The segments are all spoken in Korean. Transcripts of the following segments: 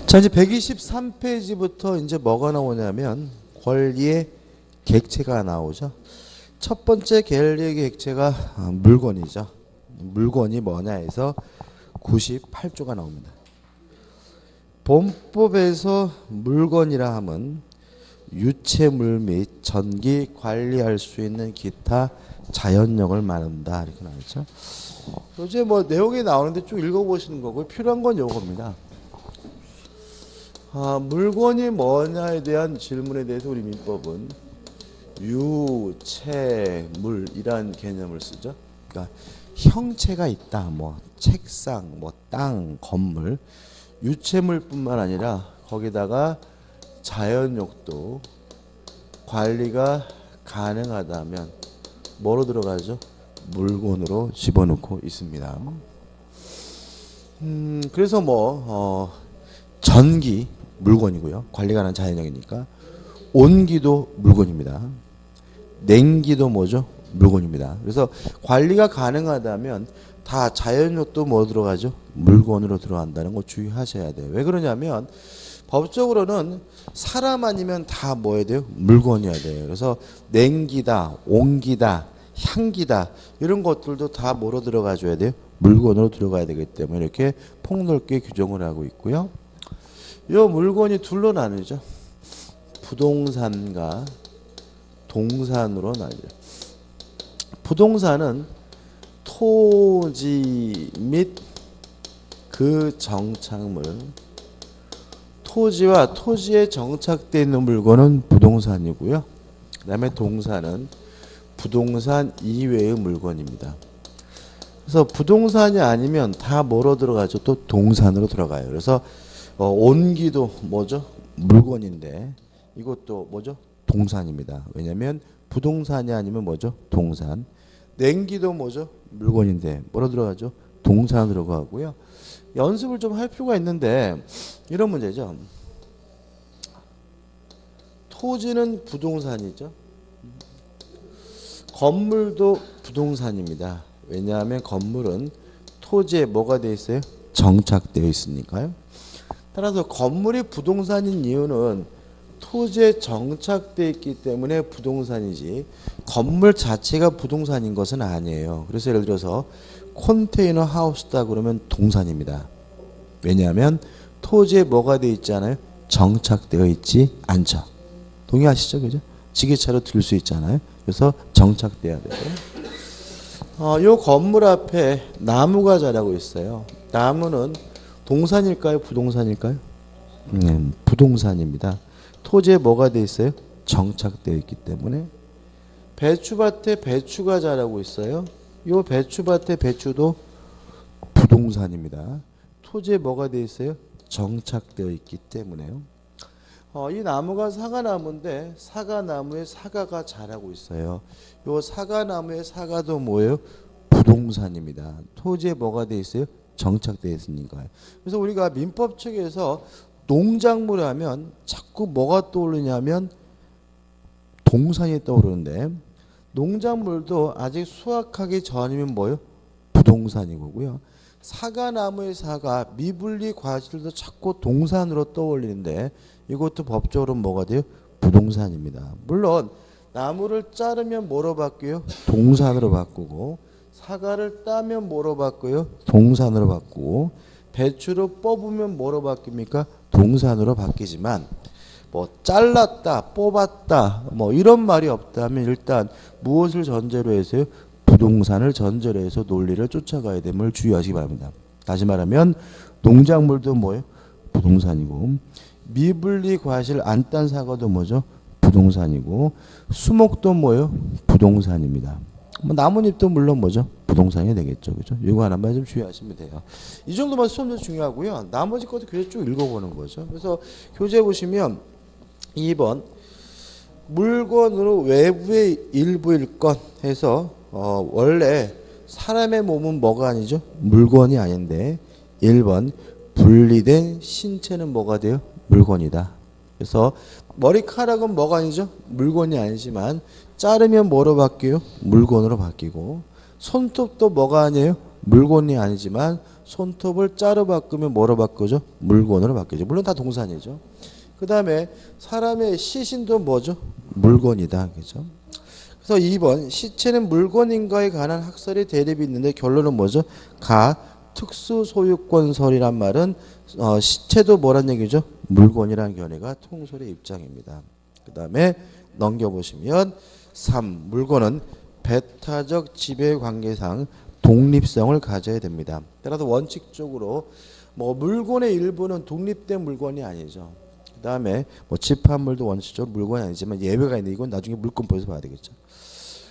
자, 이제 123페이지부터 이제 뭐가 나오냐면 권리의 객체가 나오죠. 첫 번째 권리의 객체가 물건이죠. 물건이 뭐냐 해서 98조가 나옵니다. 본법에서 물건이라 함은 유체물 및 전기 관리할 수 있는 기타 자연력을 말한다. 이렇게 나왔죠. 이제 뭐 내용이 나오는데 쭉 읽어보시는 거고 필요한 건 요겁니다. 물건이 뭐냐에 대한 질문에 대해서 우리 민법은 유체물이란 개념을 쓰죠. 그러니까 형체가 있다. 뭐 책상, 뭐 땅, 건물, 유체물뿐만 아니라 거기다가 자연욕도 관리가 가능하다면 뭐로 들어가죠? 물건으로 집어넣고 있습니다. 그래서 전기 물건이고요. 관리가 가능한 자연력이니까. 온기도 물건입니다. 냉기도 뭐죠? 물건입니다. 그래서 관리가 가능하다면 다 자연력도 뭐 들어가죠? 물건으로 들어간다는 거 주의하셔야 돼요. 왜 그러냐면 법적으로는 사람 아니면 다 뭐 해야 돼요? 물건이어야 돼요. 그래서 냉기다, 온기다, 향기다 이런 것들도 다 뭐로 들어가 줘야 돼요? 물건으로 들어가야 되기 때문에 이렇게 폭넓게 규정을 하고 있고요. 이 물건이 둘로 나누죠. 부동산과 동산으로 나뉘죠. 부동산은 토지 및 그 정착물, 토지와 토지에 정착되어 있는 물건은 부동산이고요. 그 다음에 동산은 부동산 이외의 물건입니다. 그래서 부동산이 아니면 다 뭐로 들어가죠? 또 동산으로 들어가요. 그래서 온기도 뭐죠? 물건인데 이것도 뭐죠? 동산입니다. 왜냐하면 부동산이 아니면 뭐죠? 동산. 냉기도 뭐죠? 물건인데 뭐로 들어가죠? 동산으로 들어가고요. 연습을 좀 할 필요가 있는데 이런 문제죠. 토지는 부동산이죠. 건물도 부동산입니다. 왜냐하면 건물은 토지에 뭐가 되어 있어요? 정착되어 있으니까요. 따라서 건물이 부동산인 이유는 토지에 정착되어 있기 때문에 부동산이지 건물 자체가 부동산인 것은 아니에요. 그래서 예를 들어서 컨테이너 하우스다 그러면 동산입니다. 왜냐하면 토지에 뭐가 되어 있잖아요? 정착되어 있지 않죠. 동의하시죠? 그죠? 지게차로 들 수 있잖아요. 그래서 정착돼야 돼요. 요 건물 앞에 나무가 자라고 있어요. 나무는 동산일까요? 부동산일까요? 부동산입니다. 토지에 뭐가 되어 있어요? 정착되어 있기 때문에. 배추밭에 배추가 자라고 있어요. 요 배추밭에 배추도 부동산입니다. 토지에 뭐가 되어 있어요? 정착되어 있기 때문에요. 이 나무가 사과나무인데 사과나무에 사과가 자라고 있어요. 요 사과나무의 사과도 뭐예요? 부동산입니다. 토지에 뭐가 되어 있어요? 정착되어 있으니까요. 그래서 우리가 민법 측에서 농작물 하면 자꾸 뭐가 떠오르냐면 동산이 떠오르는데 농작물도 아직 수확하기 전이면 뭐예요? 부동산이고요. 사과나무의 사과, 미분리 과실도 자꾸 동산으로 떠올리는데 이것도 법적으로 뭐가 돼요? 부동산입니다. 물론 나무를 자르면 뭐로 바뀌어요? 동산으로 바꾸고 사과를 따면 뭐로 바뀌어요? 동산으로 바꾸고 배추를 뽑으면 뭐로 바뀝니까? 동산으로 바뀌지만 뭐 잘랐다, 뽑았다 뭐 이런 말이 없다면 일단 무엇을 전제로 해서요? 부동산을 전제로 해서 논리를 쫓아가야 됨을 주의하시기 바랍니다. 다시 말하면 농작물도 뭐예요? 부동산이고 미분리 과실 안 딴 사과도 뭐죠? 부동산이고 수목도 뭐예요? 부동산입니다. 뭐 나뭇잎도 물론 뭐죠? 부동산이 되겠죠. 그죠? 이거 하나만 좀 주의하시면 돼요. 이 정도만 수업도 중요하고요. 나머지 것도 교재 쭉 읽어보는 거죠. 그래서 교재 보시면 2번 물건으로 외부의 일부일 것 해서 원래 사람의 몸은 뭐가 아니죠? 물건이 아닌데 1번 분리된 신체는 뭐가 돼요? 물건이다. 그래서 머리카락은 뭐가 아니죠? 물건이 아니지만 자르면 뭐로 바뀌어요? 물건으로 바뀌고 손톱도 뭐가 아니에요? 물건이 아니지만 손톱을 자로 바꾸면 뭐로 바꾸죠? 물건으로 바뀌죠. 물론 다 동산이죠. 그 다음에 사람의 시신도 뭐죠? 물건이다. 그죠? 그래서 2번 시체는 물건인가에 관한 학설이 대립이 있는데 결론은 뭐죠? 가 특수소유권설이란 말은 시체도 뭐란 얘기죠? 물건이라는 견해가 통설의 입장입니다. 그 다음에 넘겨보시면 3. 물건은 배타적 지배관계상 독립성을 가져야 됩니다. 따라서 원칙적으로 뭐 물건의 일부는 독립된 물건이 아니죠. 그 다음에 뭐 집합물도 원칙적으로 물건이 아니지만 예외가 있는데 이건 나중에 물건 보여서 봐야 되겠죠.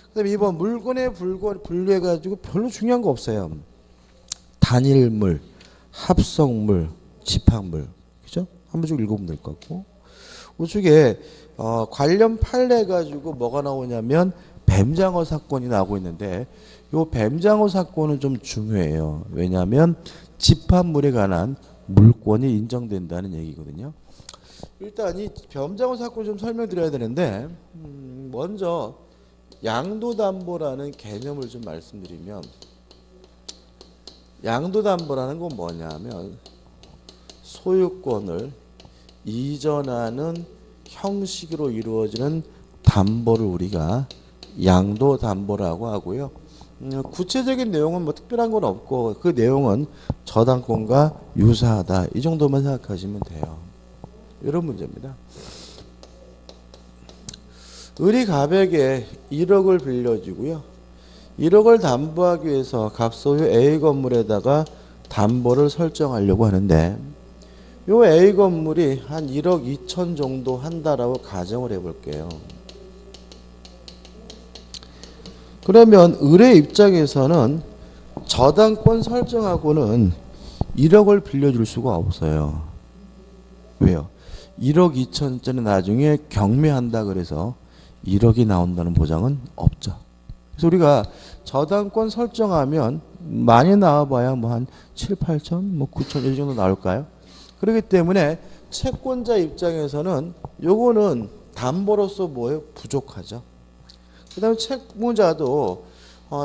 그 다음에 2번 물건의 분류해가지고 별로 중요한 거 없어요. 단일물, 합성물, 집합물. 그죠? 한 번 쭉 읽어보면 될 것 같고. 우측에 관련 판례 가지고 뭐가 나오냐면 뱀장어 사건이 나오고 있는데 이 뱀장어 사건은 좀 중요해요. 왜냐하면 집합물에 관한 물권이 인정된다는 얘기거든요. 일단 이 뱀장어 사건 좀 설명드려야 되는데 먼저 양도담보라는 개념을 좀 말씀드리면 양도담보라는 건 뭐냐면 소유권을 이전하는 형식으로 이루어지는 담보를 우리가 양도담보라고 하고요. 구체적인 내용은 뭐 특별한 건 없고 그 내용은 저당권과 유사하다. 이 정도만 생각하시면 돼요. 이런 문제입니다. 을이 갑에게 1억을 빌려주고요. 1억을 담보하기 위해서 갑 소유 A 건물에다가 담보를 설정하려고 하는데 요 A 건물이 한 1억 2천 정도 한다라고 가정을 해볼게요. 그러면 을의 입장에서는 저당권 설정하고는 1억을 빌려줄 수가 없어요. 왜요? 1억 2천짜리 나중에 경매한다 그래서 1억이 나온다는 보장은 없죠. 그래서 우리가 저당권 설정하면 많이 나와봐야 뭐 한 7, 8천, 뭐 9천 이 정도 나올까요? 그렇기 때문에 채권자 입장에서는 요거는 담보로서 뭐예요? 부족하죠. 그 다음에 채무자도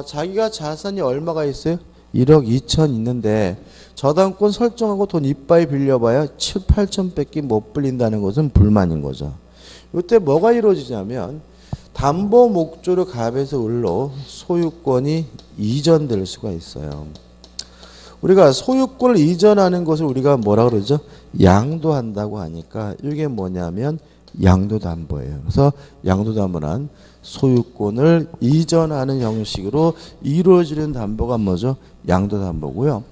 자기가 자산이 얼마가 있어요? 1억 2천 있는데 저당권 설정하고 돈 이빠이 빌려봐야 7, 8천 밖에 못 빌린다는 것은 불만인 거죠. 이때 뭐가 이루어지냐면 담보 목조로 갑에서 을로 소유권이 이전될 수가 있어요. 우리가 소유권을 이전하는 것을 우리가 뭐라 그러죠? 양도한다고 하니까 이게 뭐냐면 양도담보예요. 그래서 양도담보란 소유권을 이전하는 형식으로 이루어지는 담보가 뭐죠? 양도담보고요.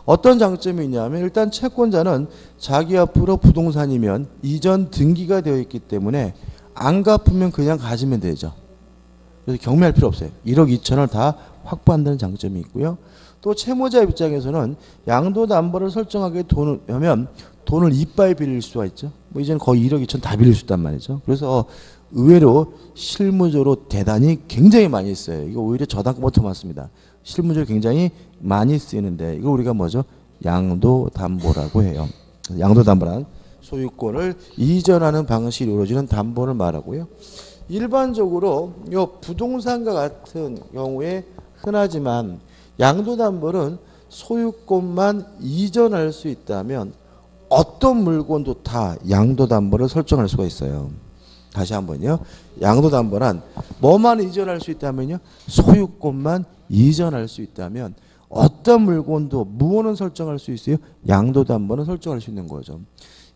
어떤 장점이 있냐면 일단 채권자는 자기 앞으로 부동산이면 이전 등기가 되어 있기 때문에 안 갚으면 그냥 가지면 되죠. 그래서 경매할 필요 없어요. 1억 2천을 다 확보한다는 장점이 있고요. 또 채무자 입장에서는 양도담보를 설정하게 하면 돈을 이빠이 빌릴 수가 있죠. 뭐 이제는 거의 1억 2천 다 빌릴 수 있단 말이죠. 그래서 의외로 실무적으로 대단히 굉장히 많이 써요. 이거 오히려 저당권보다 더 많습니다. 실무적으로 굉장히 많이 쓰이는데 이거 우리가 뭐죠? 양도담보라고 해요. 양도담보란 소유권을 이전하는 방식이 이루어지는 담보를 말하고요. 일반적으로 이 부동산과 같은 경우에 흔하지만 양도담보는 소유권만 이전할 수 있다면 어떤 물건도 다 양도담보를 설정할 수가 있어요. 다시 한번요. 양도담보란 뭐만 이전할 수 있다면요. 소유권만 이전할 수 있다면 어떤 물건도 무엇은 설정할 수 있어요? 양도담보는 설정할 수 있는 거죠.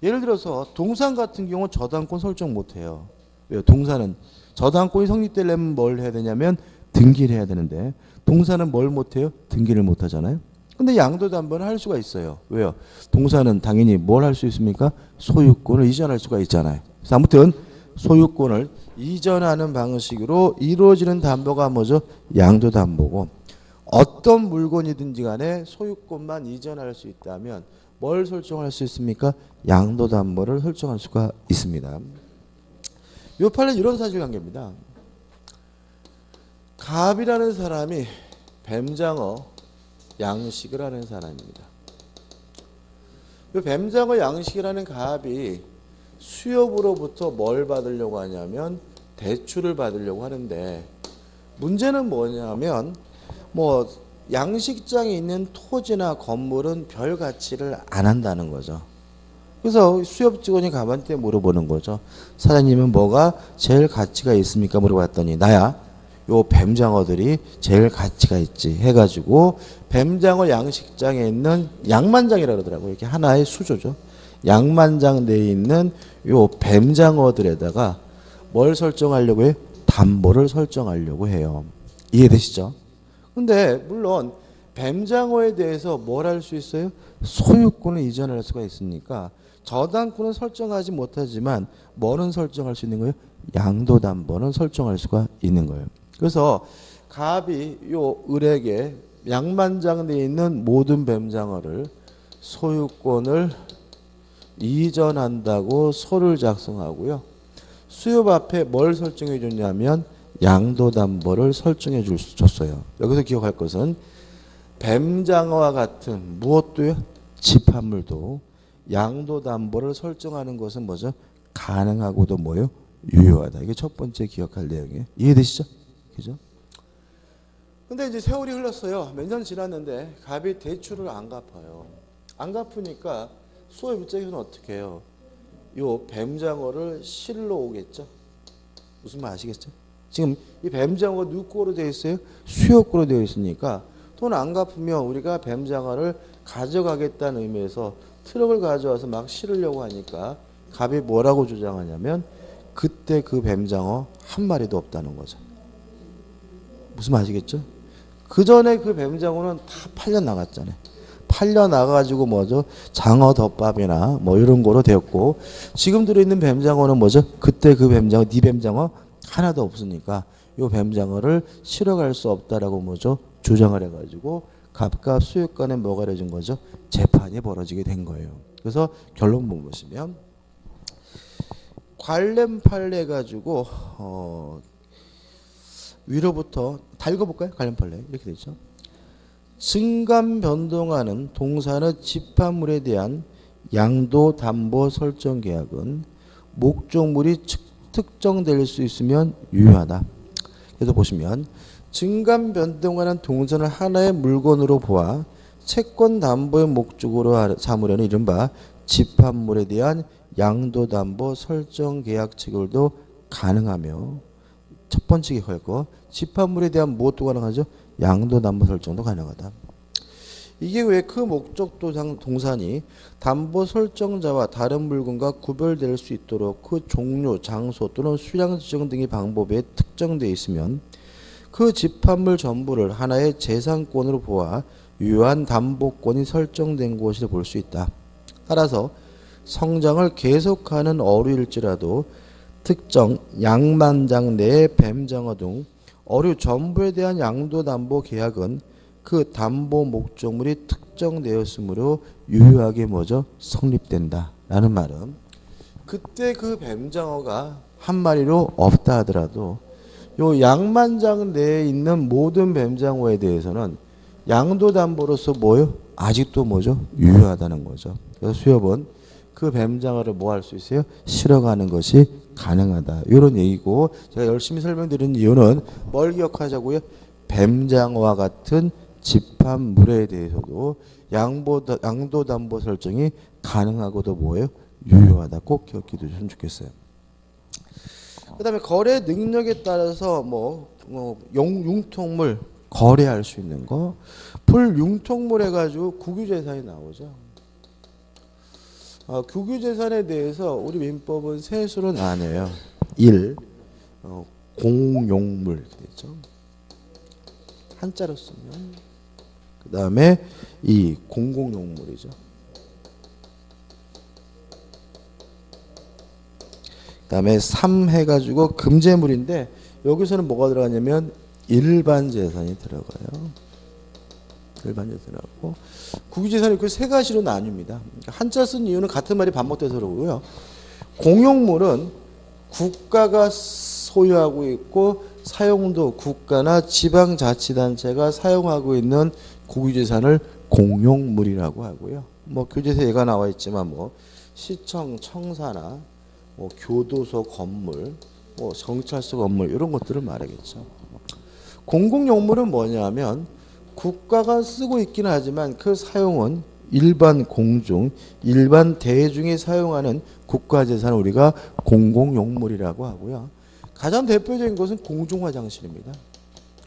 예를 들어서 동산 같은 경우 저당권 설정 못해요. 왜요? 동산은 저당권이 성립되려면 뭘 해야 되냐면 등기를 해야 되는데 동산은 뭘 못해요? 등기를 못하잖아요. 근데 양도담보는 할 수가 있어요. 왜요? 동산은 당연히 뭘 할 수 있습니까? 소유권을 이전할 수가 있잖아요. 그래서 아무튼 소유권을 이전하는 방식으로 이루어지는 담보가 뭐죠? 양도담보고 어떤 물건이든지 간에 소유권만 이전할 수 있다면 뭘 설정할 수 있습니까? 양도담보를 설정할 수가 있습니다. 이 판례는 이런 사실관계입니다. 갑이라는 사람이 뱀장어 양식을 하는 사람입니다. 이 뱀장어 양식을 하는 갑이 수협으로부터 뭘 받으려고 하냐면 대출을 받으려고 하는데 문제는 뭐냐면 뭐 양식장에 있는 토지나 건물은 별 가치를 안 한다는 거죠. 그래서 수협 직원이 가만히 물어보는 거죠. 사장님은 뭐가 제일 가치가 있습니까? 물어봤더니 나야 요 뱀장어들이 제일 가치가 있지 해가지고 뱀장어 양식장에 있는 양만장이라 그러더라고요. 이렇게 하나의 수조죠. 양만장 내에 있는 요 뱀장어들에다가 뭘 설정하려고 해요? 담보를 설정하려고 해요. 이해되시죠? 근데 물론 뱀장어에 대해서 뭘 할 수 있어요? 소유권을 이전할 수가 있으니까 저당권은 설정하지 못하지만 뭐는 설정할 수 있는 거예요? 양도담보는 설정할 수가 있는 거예요. 그래서 갑이 요 을에게 양만장 내에 있는 모든 뱀장어를 소유권을 이전한다고 소를 작성하고요. 수협 앞에 뭘 설정해 줬냐면 양도담보를 설정해 줬어요. 여기서 기억할 것은 뱀장어와 같은 무엇도요? 집합물도 양도담보를 설정하는 것은 뭐죠? 가능하고도 뭐요? 유효하다. 이게 첫 번째 기억할 내용이에요. 이해되시죠? 그죠? 근데 이제 세월이 흘렀어요. 몇 년 지났는데 갑이 대출을 안 갚아요. 안 갚으니까 수협 입장에서는 어떻게 해요? 요 뱀장어를 실로 오겠죠? 무슨 말 아시겠죠? 지금 이 뱀장어가 누구 거로 되어 있어요? 수협 거로 되어 있으니까 돈 안 갚으면 우리가 뱀장어를 가져가겠다는 의미에서 트럭을 가져와서 막 실으려고 하니까 갑이 뭐라고 주장하냐면 그때 그 뱀장어 한 마리도 없다는 거죠. 무슨 말 아시겠죠? 그 전에 그 뱀장어는 다 팔려 나갔잖아요. 팔려 나가가지고 뭐죠? 장어 덮밥이나 뭐 이런 거로 되었고 지금 들어있는 뱀장어는 뭐죠? 그때 그 뱀장어, 네 뱀장어 하나도 없으니까 요 뱀장어를 실어갈 수 없다라고 뭐죠? 주장을 해가지고 갑과 수협 간에 뭐가 되어진 거죠? 재판이 벌어지게 된 거예요. 그래서 결론 보시면 관렘팔레 가지고 위로부터 다 읽어볼까요? 관렘팔레 이렇게 되죠. 증감 변동하는 동사의 집합물에 대한 양도 담보 설정 계약은 목적물이 특정될 수 있으면 유효하다. 그래서 보시면 증감 변동하는 동사를 하나의 물건으로 보아 채권 담보의 목적으로 삼으려는 이른바 집합물에 대한 양도 담보 설정 계약 체결도 가능하며 첫 번째 기억하고 집합물에 대한 무엇도 가능하죠? 양도 담보 설정도 가능하다. 이게 왜 그 목적도 동산이 담보 설정자와 다른 물건과 구별될 수 있도록 그 종류, 장소 또는 수량 지정 등의 방법에 특정되어 있으면 그 집합물 전부를 하나의 재산권으로 보아 유효한 담보권이 설정된 것이라 볼 수 있다. 따라서 성장을 계속하는 어류일지라도 특정 양만장 내의 뱀장어 등 어류 전부에 대한 양도담보 계약은 그 담보 목적물이 특정되었으므로 유효하게 뭐죠? 성립된다. 라는 말은 그때 그 뱀장어가 한 마리로 없다 하더라도 요 양만장 내에 있는 모든 뱀장어에 대해서는 양도담보로서 뭐요? 아직도 뭐죠? 유효하다는 거죠. 그래서 수협은 그 뱀장어를 뭐 할 수 있어요? 실어가는 것이 가능하다. 이런 얘기고 제가 열심히 설명드리는 이유는 뭘 기억하자고요? 뱀장어와 같은 집합물에 대해서도 양도담보 설정이 가능하고도 뭐예요? 유효하다. 꼭 기억해 두셨으면 좋겠어요. 그 다음에 거래 능력에 따라서 융통물 거래할 수 있는 거 불융통물 해가지고 국유재산이 나오죠. 국유재산에 대해서 우리 민법은 세수는 안 해요. 1. 공용물 이렇게 되죠. 한자로 쓰면 그 다음에 2. 공공용물이죠. 그 다음에 3 해가지고 금재물인데 여기서는 뭐가 들어가냐면 일반 재산이 들어가요. 일반 재산하고 국유재산이 그 세 가지로 나뉩니다. 한자 쓴 이유는 같은 말이 반복돼서 그러고요. 공용물은 국가가 소유하고 있고 사용도 국가나 지방자치단체가 사용하고 있는 국유재산을 공용물이라고 하고요. 교재에서 얘가 나와 있지만 시청, 청사나 교도소 건물, 경찰서 건물 이런 것들을 말하겠죠. 공공용물은 뭐냐면 국가가 쓰고 있기는 하지만 그 사용은 일반 공중, 일반 대중이 사용하는 국가재산을 우리가 공공용물이라고 하고요. 가장 대표적인 것은 공중화장실입니다.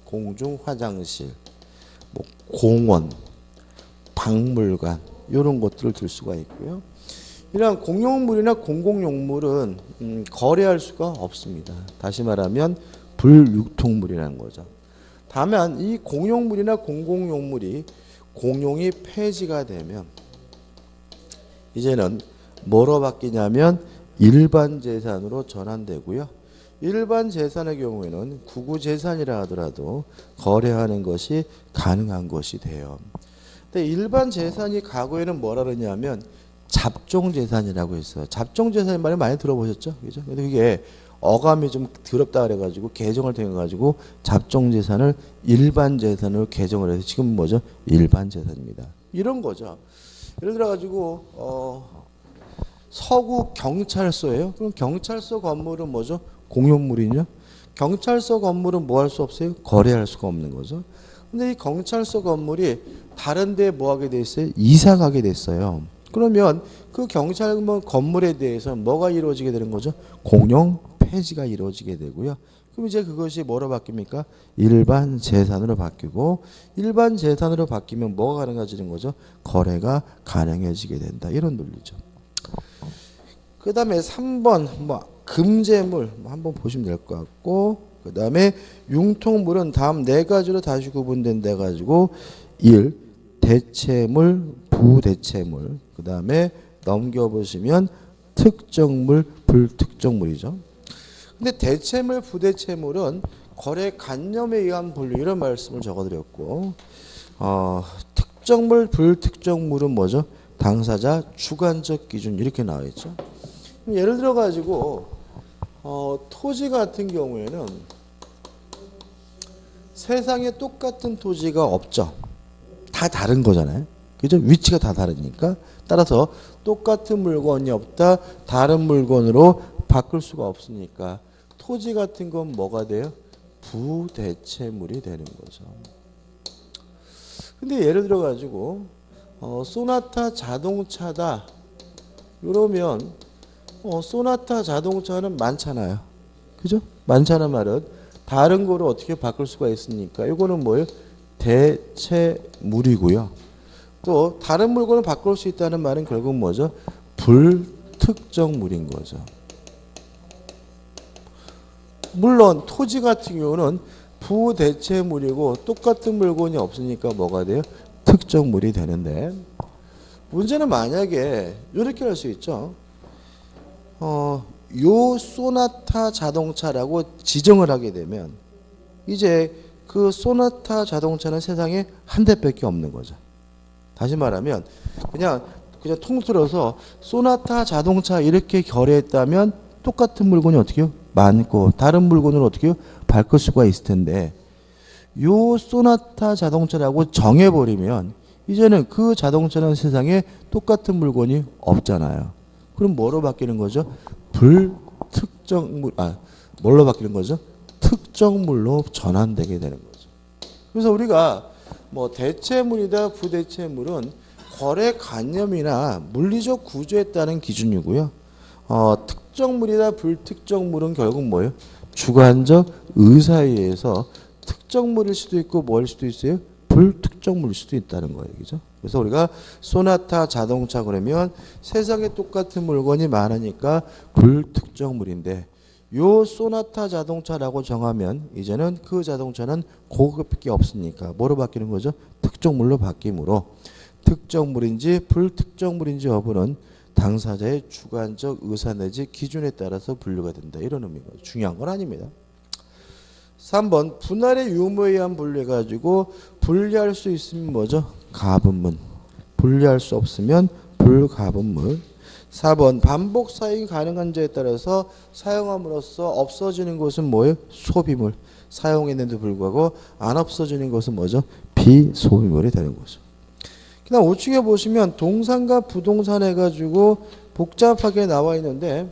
공중화장실, 뭐 공원, 박물관 이런 것들을 들 수가 있고요. 이러한 공용물이나 공공용물은 거래할 수가 없습니다. 다시 말하면 불유통물이라는 거죠. 다만 이 공용물이나 공공용물이 공용이 폐지가 되면 이제는 뭐로 바뀌냐면 일반 재산으로 전환되고요. 일반 재산의 경우에는 구구재산이라 하더라도 거래하는 것이 가능한 것이 돼요. 근데 일반 재산이 과거에는 뭐라 그러냐면 잡종재산이라고 했어요. 잡종재산의 말을 많이 들어보셨죠? 그죠? 근데 그게 어감이 좀 더럽다 그래가지고 개정을 통해가지고 잡종재산을 일반재산으로 개정을 해서 지금 뭐죠? 일반재산입니다. 이런 거죠. 예를 들어가지고 서구 경찰서예요. 그럼 경찰서 건물은 뭐죠? 공용물이냐? 경찰서 건물은 뭐 할 수 없어요? 거래할 수가 없는 거죠. 근데 이 경찰서 건물이 다른 데에 뭐 하게 돼 있어요? 이사 가게 됐어요. 그러면 그 경찰 건물에 대해서 뭐가 이루어지게 되는 거죠? 공용 폐지가 이루어지게 되고요. 그럼 이제 그것이 뭐로 바뀝니까? 일반 재산으로 바뀌고 일반 재산으로 바뀌면 뭐가 가능해지는 거죠? 거래가 가능해지게 된다. 이런 논리죠. 그 다음에 3번 금재물 한번 보시면 될 것 같고 그 다음에 융통물은 다음 4가지로 다시 구분된다 가지고 1. 대체물, 부대체물 그 다음에 넘겨보시면 특정물, 불특정물이죠. 근데 대체물, 부대체물은 거래관념에 의한 분류 이런 말씀을 적어드렸고 특정물, 불특정물은 뭐죠? 당사자 주관적 기준 이렇게 나와 있죠. 예를 들어 가지고 토지 같은 경우에는 세상에 똑같은 토지가 없죠. 다 다른 거잖아요. 그죠? 위치가 다 다르니까. 따라서 똑같은 물건이 없다. 다른 물건으로 바꿀 수가 없으니까 토지 같은 건 뭐가 돼요? 부대체물이 되는 거죠. 근데 예를 들어 가지고 소나타 자동차다. 이러면 소나타 자동차는 많잖아요. 그죠? 많잖아 말은 다른 거로 어떻게 바꿀 수가 있습니까? 이거는 뭐예요? 대체물이고요. 또 다른 물건을 바꿀 수 있다는 말은 결국 뭐죠? 불특정물인 거죠. 물론 토지 같은 경우는 부대체물이고 똑같은 물건이 없으니까 뭐가 돼요? 특정물이 되는데 문제는 만약에 이렇게 할 수 있죠. 요 소나타 자동차라고 지정을 하게 되면 이제 그 소나타 자동차는 세상에 한 대밖에 없는 거죠. 다시 말하면 그냥 통틀어서 소나타 자동차 이렇게 결의했다면 똑같은 물건이 어떻게 해요? 많고 다른 물건을 어떻게 해요? 바꿀 수가 있을 텐데 요 소나타 자동차라고 정해버리면 이제는 그 자동차는 세상에 똑같은 물건이 없잖아요. 그럼 뭐로 바뀌는 거죠? 불특정물, 뭘로 바뀌는 거죠? 특정물로 전환되게 되는 거죠. 그래서 우리가 뭐 대체물이다 부대체물은 거래관념이나 물리적 구조에 따른 기준이고요. 특정물이다 불특정물은 결국 뭐예요? 주관적 의사에 의해서 특정물일 수도 있고 뭐일 수도 있어요? 불특정물일 수도 있다는 거예요. 그죠? 그래서 우리가 소나타 자동차 그러면 세상에 똑같은 물건이 많으니까 불특정물인데 요 소나타 자동차라고 정하면 이제는 그 자동차는 그것밖에 없으니까 뭐로 바뀌는 거죠? 특정물로 바뀌므로 특정물인지 불특정물인지 여부는 당사자의 주관적 의사 내지 기준에 따라서 분류가 된다. 이런 의미가 중요한 건 아닙니다. 3번 분할의 유무에 의한 분류해가지고 분리할 수 있으면 뭐죠? 가분문. 분리할 수 없으면 불가분문. 4번 반복 사용이 가능한 자에 따라서 사용함으로써 없어지는 것은 뭐예요? 소비물. 사용했는데도 불구하고 안 없어지는 것은 뭐죠? 비소비물이 되는 거죠. 그다음 우측에 보시면 동산과 부동산 해가지고 복잡하게 나와 있는데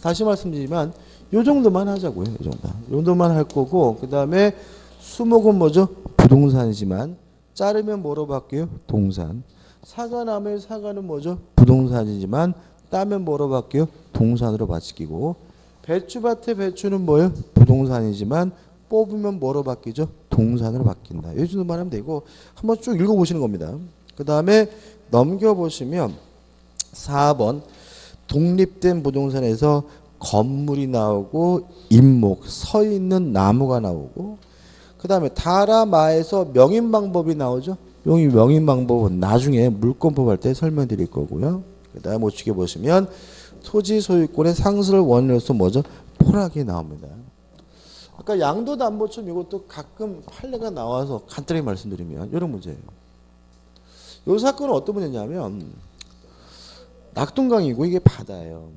다시 말씀드리지만 요 정도만 하자고요. 요 정도만 할 거고 그 다음에 수목은 뭐죠? 부동산이지만 자르면 뭐로 바뀌어요? 동산. 사과 나무의 사과는 뭐죠? 부동산이지만 따면 뭐로 바뀌어요? 동산으로 바뀌고 배추밭의 배추는 뭐예요? 부동산이지만 뽑으면 뭐로 바뀌죠? 동산으로 바뀐다. 이 정도만 하면 되고 한번 쭉 읽어보시는 겁니다. 그 다음에 넘겨보시면 4번 독립된 부동산에서 건물이 나오고 임목, 서 있는 나무가 나오고 그 다음에 다라마에서 명인 방법이 나오죠. 여기 명인 방법은 나중에 물권법 할 때 설명드릴 거고요. 그 다음에 우측에 보시면 토지 소유권의 상수를 원인으로서 뭐죠? 포락이 나옵니다. 아까 양도담보처럼 이것도 가끔 판례가 나와서 간단히 말씀드리면 이런 문제예요. 이 사건은 어떤 문제냐면 낙동강이고 이게 바다예요.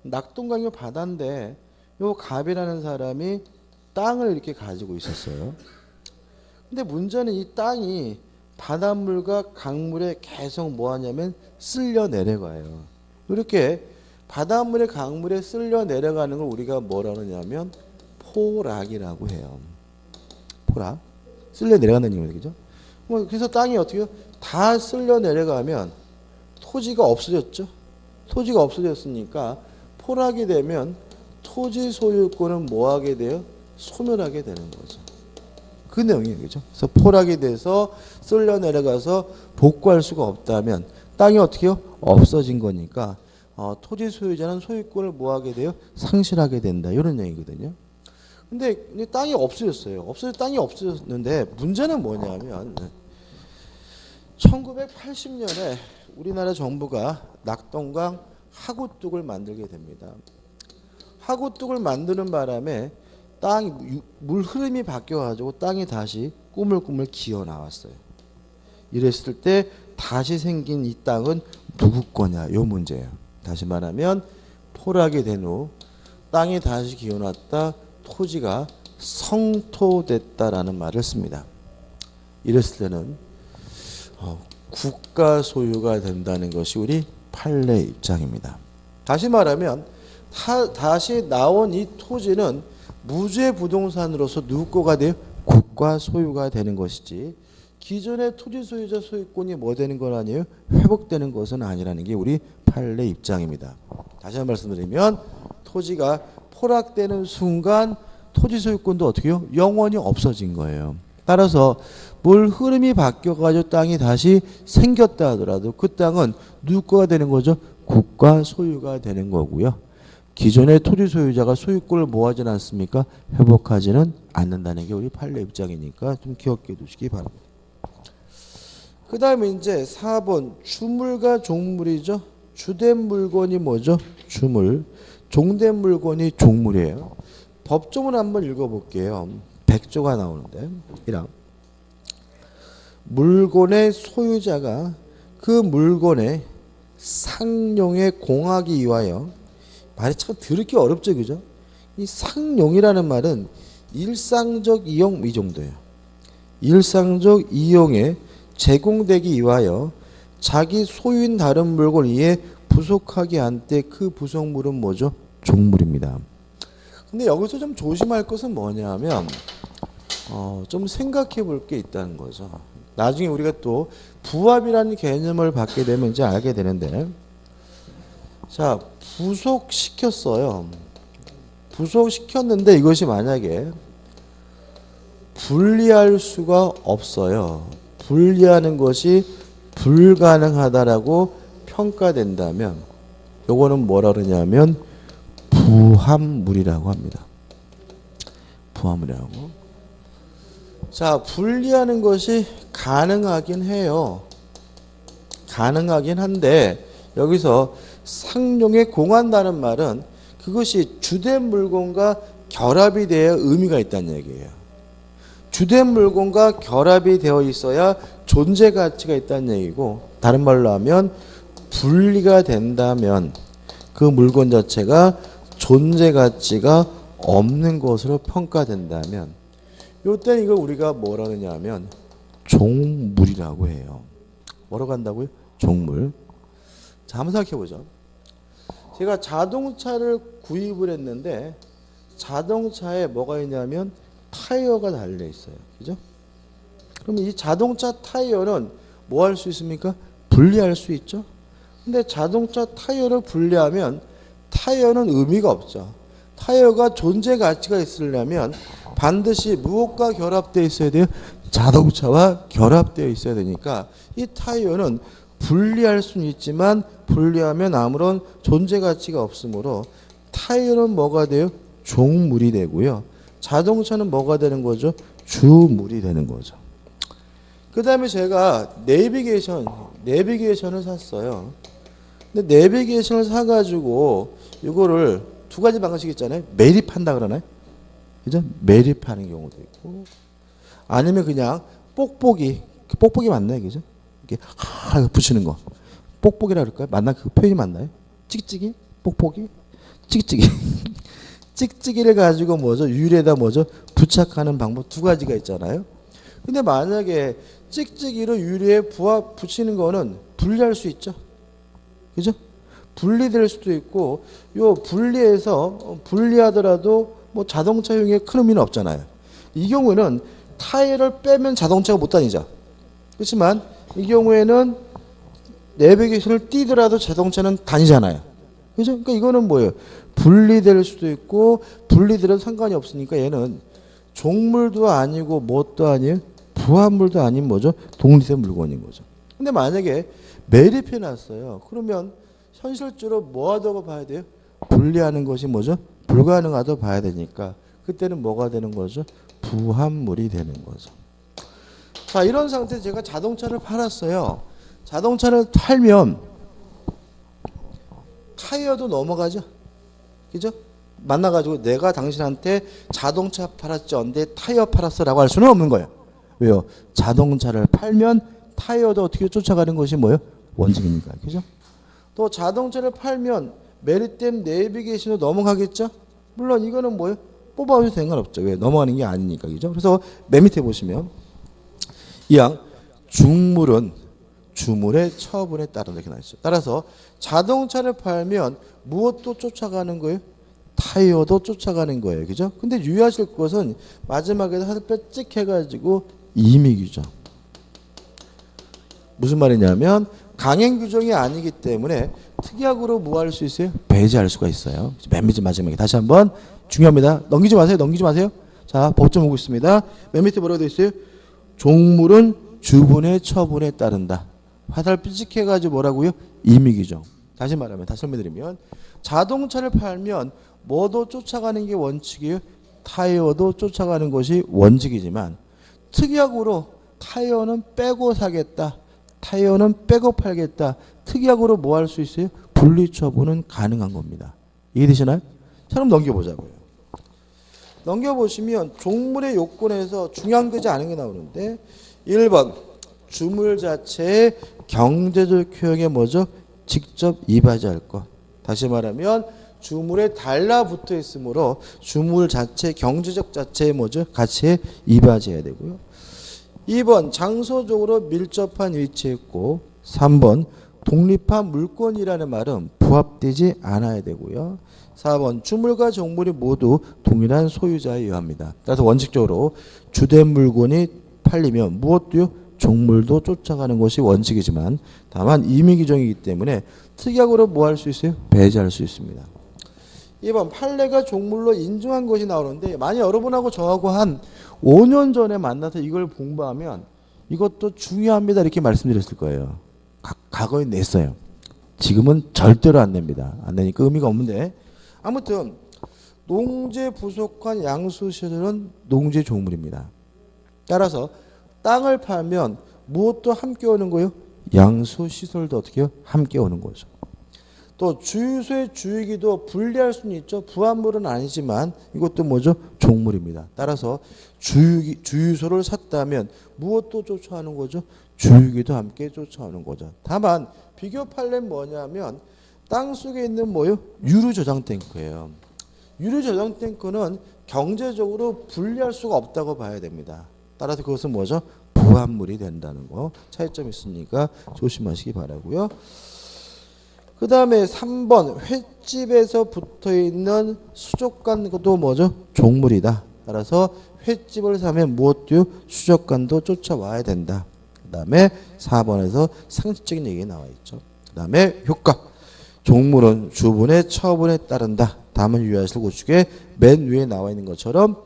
낙동강이 바다인데 요 갑이라는 사람이 땅을 이렇게 가지고 있었어요. 근데 문제는 이 땅이 바닷물과 강물에 계속 뭐 하냐면 쓸려 내려가요. 이렇게 바닷물에 강물에 쓸려 내려가는 걸 우리가 뭐라 그러냐면 포락이라고 해요. 포락. 쓸려 내려간다는 얘기죠. 그래서 땅이 어떻게 해요? 다 쓸려 내려가면 토지가 없어졌죠. 토지가 없어졌으니까 포락이 되면 토지 소유권은 뭐 하게 돼요? 소멸하게 되는 거죠. 그 내용이에요. 그죠? 그래서 포락이 돼서 쓸려 내려가서 복구할 수가 없다면 땅이 어떻게 해요? 없어진 거니까 토지 소유자는 소유권을 뭐 하게 돼요? 상실하게 된다. 이런 얘기거든요. 근데 땅이 없어졌어요. 땅이 없어졌는데 문제는 뭐냐면 1980년에 우리나라 정부가 낙동강 하구뚝을 만들게 됩니다. 하구뚝을 만드는 바람에 땅이 물 흐름이 바뀌어가지고 땅이 다시 꾸물꾸물 기어 나왔어요. 이랬을 때 다시 생긴 이 땅은 누구 거냐? 요 문제예요. 다시 말하면 포락이 된 후 땅이 다시 기어났다. 토지가 성토됐다라는 말을 씁니다. 이랬을 때는 국가 소유가 된다는 것이 우리 판례 입장입니다. 다시 말하면 다시 나온 이 토지는 무죄 부동산으로서 누구 거가 돼요? 국가 소유가 되는 것이지 기존의 토지 소유자 소유권이 뭐 되는 건 아니에요? 회복되는 것은 아니라는 게 우리 판례 입장입니다. 다시 한번 말씀드리면 토지가 포락되는 순간 토지 소유권도 어떻게 해요? 영원히 없어진 거예요. 따라서 물 흐름이 바뀌어가지고 땅이 다시 생겼다 하더라도 그 땅은 누구 거가 되는 거죠? 국가 소유가 되는 거고요. 기존의 토지 소유자가 소유권을 뭐 하지는 않습니까? 회복하지는 않는다는 게 우리 판례 입장이니까 좀 기억해 두시기 바랍니다. 그 다음에 이제 4번 주물과 종물이죠. 주된 물건이 뭐죠? 주물. 종된 물건이 종물이에요. 법조문 한번 읽어볼게요. 100조가 나오는데 1항 물건의 소유자가 그 물건의 상용에 공하기 위하여 말이 참 들을기 어렵죠. 그죠? 이 상용이라는 말은 일상적 이용 이 정도예요. 일상적 이용에 제공되기 위하여 자기 소유인 다른 물건을 이에 부속하게 한 때 그 부속물은 뭐죠? 종물입니다. 근데 여기서 좀 조심할 것은 뭐냐면 좀 생각해 볼 게 있다는 거죠. 나중에 우리가 또 부합이라는 개념을 받게 되면 이제 알게 되는데 자 부속시켰어요. 부속시켰는데 이것이 만약에 분리할 수가 없어요. 분리하는 것이 불가능하다라고 평가된다면 요거는 뭐라 그러냐면 부합물이라고 합니다. 부합물이라고. 자, 분리하는 것이 가능하긴 해요. 가능하긴 한데 여기서 상용에 공한다는 말은 그것이 주된 물건과 결합이 되어 의미가 있다는 얘기예요. 주된 물건과 결합이 되어 있어야 존재 가치가 있다는 얘기고 다른 말로 하면 분리가 된다면 그 물건 자체가 존재 가치가 없는 것으로 평가된다면 이때 이걸 우리가 뭐라 하냐면 종물이라고 해요. 뭐라고 한다고요? 종물. 자, 한번 생각해 보죠. 제가 자동차를 구입을 했는데 자동차에 뭐가 있냐면 타이어가 달려 있어요. 그죠? 그러면 이 자동차 타이어는 뭐 할 수 있습니까? 분리할 수 있죠. 근데 자동차 타이어를 분리하면 타이어는 의미가 없죠. 타이어가 존재 가치가 있으려면 반드시 무엇과 결합되어 있어야 돼요? 자동차와 결합되어 있어야 되니까 이 타이어는 분리할 수는 있지만 분리하면 아무런 존재 가치가 없으므로 타이어는 뭐가 돼요? 종물이 되고요. 자동차는 뭐가 되는 거죠? 주물이 되는 거죠. 그 다음에 제가 내비게이션을 샀어요. 근데 내비게이션을 사가지고 이거를 두 가지 방식 있잖아요. 매립한다 그러나요? 그죠? 매립하는 경우도 있고 아니면 그냥 뽁뽁이 맞나요? 그죠? 이렇게 붙이는 거. 뽁뽁이라 그럴까요? 맞나? 그 표현이 맞나요? 찍찍이? 뽁뽁이? 찍찍이. 찍찍이를 가지고 뭐죠? 유리에다 뭐죠? 부착하는 방법 두 가지가 있잖아요. 근데 만약에 찍찍이로 유리에 붙이는 거는 분리할 수 있죠. 그죠? 분리될 수도 있고 요 분리하더라도 뭐 자동차용에 큰 의미는 없잖아요. 이 경우에는 타이어를 빼면 자동차가 못 다니죠. 그렇지만 이 경우에는 내비게이션을 띄더라도 자동차는 다니잖아요. 그죠? 그러니까 이거는 뭐예요? 분리될 수도 있고 분리되는 상관이 없으니까 얘는 종물도 아니고 뭣도 아니에요? 부합물도 아닌 뭐죠? 독립된 물건인 거죠. 근데 만약에 매립해 놨어요. 그러면 현실적으로 뭐 하다고 봐야 돼요? 분리하는 것이 뭐죠? 불가능하다고 봐야 되니까 그때는 뭐가 되는 거죠? 부합물이 되는 거죠. 자, 이런 상태에서 제가 자동차를 팔았어요. 자동차를 팔면 타이어도 넘어가죠. 그죠? 만나가지고 내가 당신한테 자동차 팔았지 언제 타이어 팔았어라고 할 수는 없는 거예요. 왜요? 자동차를 팔면 타이어도 어떻게 쫓아가는 것이 뭐예요? 원칙이니까. 그죠? 또 자동차를 팔면 매립된 내비게이션으로 넘어가겠죠? 물론 이거는 뭐예요? 뽑아도 상관없죠. 왜? 넘어가는 게 아니니까. 그죠? 그래서 맨 밑에 보시면 이왕 중물은 주물의 처분에 따른다 이렇게 나와 있어요. 따라서 자동차를 팔면 무엇도 쫓아가는 거예요? 타이어도 쫓아가는 거예요. 그죠? 근데 유의하실 것은 마지막에 살짝 찍 해가지고 임의 규정. 무슨 말이냐면 강행 규정이 아니기 때문에 특약으로 뭐 할 수 있어요? 배제할 수가 있어요. 맨 밑에 마지막에 다시 한번 중요합니다. 넘기지 마세요. 자, 법정 오고 있습니다. 맨 밑에 뭐라고 되어 있어요? 종물은 주분의 처분에 따른다. 화살표 찍혀가지고 뭐라고요? 임의 규정. 다시 설명드리면 자동차를 팔면 뭐도 쫓아가는 게 원칙이에요? 타이어도 쫓아가는 것이 원칙이지만 특약으로 타이어는 빼고 사겠다. 타이어는 빼고 팔겠다. 특약으로 뭐 할 수 있어요? 분리처분은 가능한 겁니다. 이해되시나요? 자, 그럼 넘겨보자고요. 넘겨보시면 종물의 요건에서 중요한 거지 않은 게 나오는데 1번 주물 자체의 경제적 효용에 뭐죠? 직접 이바지할 것. 다시 말하면 주물에 달라붙어 있으므로 주물 자체 경제적 자체의 뭐죠? 가치에 이바지해야 되고요. 2번 장소적으로 밀접한 위치에 있고 3번 독립한 물건이라는 말은 부합되지 않아야 되고요. 4번 주물과 종물이 모두 동일한 소유자에 의합니다. 따라서 원칙적으로 주된 물건이 팔리면 무엇도요? 종물도 쫓아가는 것이 원칙이지만 다만 임의 규정이기 때문에 특약으로 뭐 할 수 있어요? 배제할 수 있습니다. 2번 판례가 종물로 인정한 것이 나오는데 만약 여러분하고 저하고 한 5년 전에 만나서 이걸 공부하면 이것도 중요합니다 이렇게 말씀드렸을 거예요. 과거에 냈어요. 지금은 절대로 안 냅니다. 안 내니까 의미가 없는데 아무튼 농지 부속한 양수시설은 농지 종물입니다. 따라서 땅을 팔면 무엇도 함께 오는 거예요? 양수시설도 어떻게 해요? 함께 오는 거죠. 또 주유소의 주유기도 분리할 수는 있죠. 부합물은 아니지만 이것도 뭐죠? 종물입니다. 따라서 주유소를 샀다면 무엇도 쫓아오는 거죠? 주유기도 함께 쫓아오는 거죠. 다만 비교 판례는 뭐냐면 땅속에 있는 뭐요? 유류 저장 탱크예요. 유류 저장 탱크는 경제적으로 분리할 수가 없다고 봐야 됩니다. 따라서 그것은 뭐죠? 부합물이 된다는 거. 차이점이 있으니까 조심하시기 바라고요. 그 다음에 3번 횟집에서 붙어있는 수족관도 뭐죠? 종물이다. 따라서 횟집을 사면 무엇도 수족관도 쫓아와야 된다. 그 다음에 4번에서 상식적인 얘기가 나와 있죠. 그 다음에 효과. 종물은 주분의 처분에 따른다. 다음은 유의하실 구축에 맨 위에 나와 있는 것처럼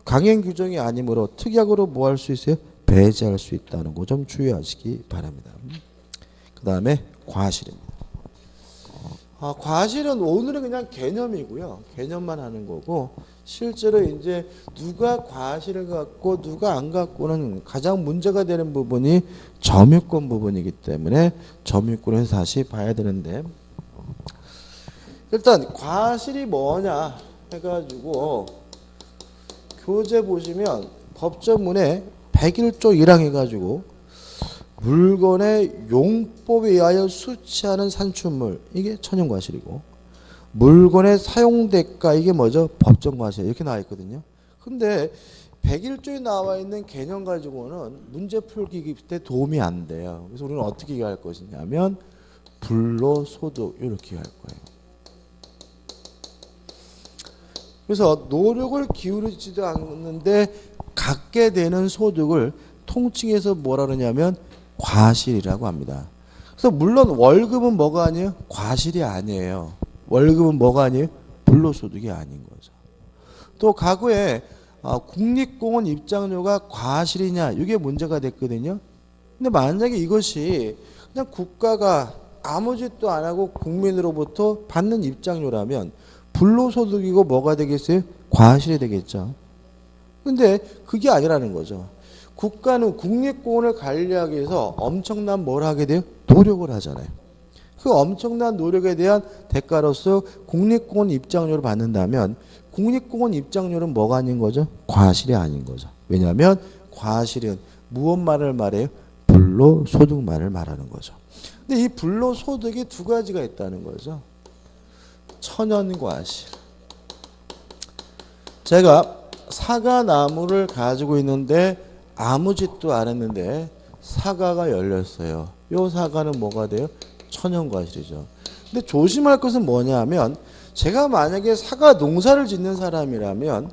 강행 규정이 아니므로 특약으로 뭐 할 수 있어요? 배제할 수 있다는 거 좀 주의하시기 바랍니다. 그 다음에 과실입니다. 과실은 오늘은 그냥 개념이고요. 개념만 하는 거고 실제로 이제 누가 과실을 갖고 누가 안 갖고는 가장 문제가 되는 부분이 점유권 부분이기 때문에 점유권에서 다시 봐야 되는데 일단 과실이 뭐냐 해가지고 교재 보시면 법조문에 101조 1항 해가지고 물건의 용법에 의하여 수취하는 산출물 이게 천연과실이고 물건의 사용대가 이게 뭐죠? 법정과실 이렇게 나와 있거든요. 근데 101조에 나와 있는 개념 가지고는 문제 풀기 때 도움이 안 돼요. 그래서 우리는 어떻게 이해할 것이냐면 불로소득 이렇게 이해할 거예요. 그래서 노력을 기울이지도 않는데 갖게 되는 소득을 통칭해서 뭐라 그러냐면 과실이라고 합니다. 그래서 물론 월급은 뭐가 아니에요? 과실이 아니에요. 월급은 뭐가 아니에요? 불로소득이 아닌 거죠. 또 과거에 국립공원 입장료가 과실이냐 이게 문제가 됐거든요. 근데 만약에 이것이 그냥 국가가 아무 짓도 안 하고 국민으로부터 받는 입장료라면 불로소득이고 뭐가 되겠어요? 과실이 되겠죠. 근데 그게 아니라는 거죠. 국가는 국립공원을 관리하기 위해서 엄청난 뭘 하게 돼요? 노력을 하잖아요. 그 엄청난 노력에 대한 대가로서 국립공원 입장료를 받는다면 국립공원 입장료는 뭐가 아닌 거죠? 과실이 아닌 거죠. 왜냐하면 과실은 무엇만을 말해요? 불로소득만을 말하는 거죠. 근데 이 불로소득이 두 가지가 있다는 거죠. 천연과실. 제가 사과나무를 가지고 있는데 아무 짓도 안 했는데 사과가 열렸어요. 이 사과는 뭐가 돼요? 천연과실이죠. 근데 조심할 것은 뭐냐면 제가 만약에 사과 농사를 짓는 사람이라면